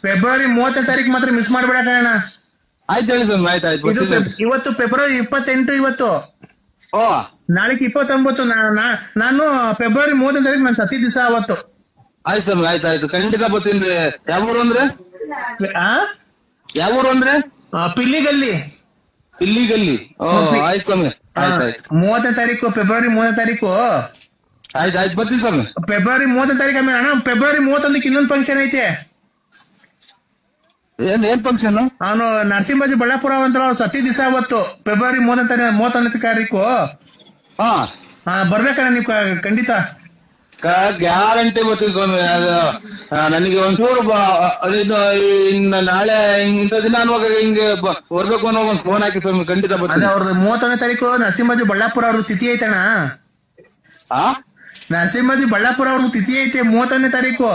February 30 ತಾರೀಕು ಮಾತ್ರ miss ಮಾಡ್ಬೇಡ ಕಣ. ಆಯ್ತು ಹೇಳಿ ಸ್ವಾಮಿ, ಆಯ್ತು. ಇವತ್ತು ಫೆಬ್ರವರಿ 28 ಇವತ್ತು. ಓ ನಾಳೆಗೆ 29. ನಾನು ಫೆಬ್ರವರಿ 30 ತಾರೀಕು ನಾನು ಸತಿ ದಿವಸ ಅವತ್ತು. ಆಯ್ತು ಸ್ವಾಮಿ, ಆಯ್ತು ಖಂಡಿತ ಬರ್ತೀನಿ. ಯಾವ ಊರು ಅಂದ್ರೆ? ಯಾವ ಊರು ಅಂದ್ರೆ? ಪಿಲ್ಲಿಗಲ್ಲಿ. ಇಲ್ಲಿಗಲ್ಲಿ. ಆಯ್ತು ಸ್ವಾಮಿ, ಆಯ್ತು. 30 ತಾರೀಕು, ಫೆಬ್ರವರಿ 30 ತಾರೀಕು. ಆಯ್ತು ಬರ್ತೀನಿ ಸ್ವಾಮಿ. ಫೆಬ್ರವರಿ 30 ತಾರೀಕು ಆಮೇಲೆ ಅಣ್ಣ ಫೆಬ್ರವರಿ 31 ಇನ್ನೊಂದು ಫಂಕ್ಷನ್ ಐತೆ. ಏನ್ ಫಂಕ್ಷನ್? ಅವನು ನರಸಿಂಹಾಜಿ ಬಳ್ಳಾಪುರ ಅಂತ ಸತಿ ದಿವಸ ಅವತ್ತು ಫೆಬ್ರವರಿ 31 ತಾರೀಕು. ಬರ್ಬೇಕಣ್ಣ ನೀವು ಖಂಡಿತ. ಗ್ಯಾರಂಟಿ ಬರ್ತೀವಿ ಸ್ವಾಮಿ. ನನಗೆ ಒಂಚೂರು ನಾಳೆ ಇಂಥ ದಿನ ಅನ್ನುವಾಗ ಹಿಂಗೆ ಬರ್ಬೇಕು ಅನ್ನೋ ಒಂದು ಫೋನ್ ಹಾಕಿ ಸ್ವಾಮಿ, ಖಂಡಿತ ಬರ್ತೀನಿ. ಅವ್ರದ್ದು 31 ತಾರೀಕು ನರಸಿಂಹಾಜಿ ಬಳ್ಳಾಪುರ ಅವ್ರದ್ದು ತಿಥಿ ಐತಣ್ಣ. ನರಸಿಂಹಾಜಿ ಬಳ್ಳಾಪುರ ಅವ್ರದ್ದು ತಿಥಿ ಐತೆ 31 ತಾರೀಕು.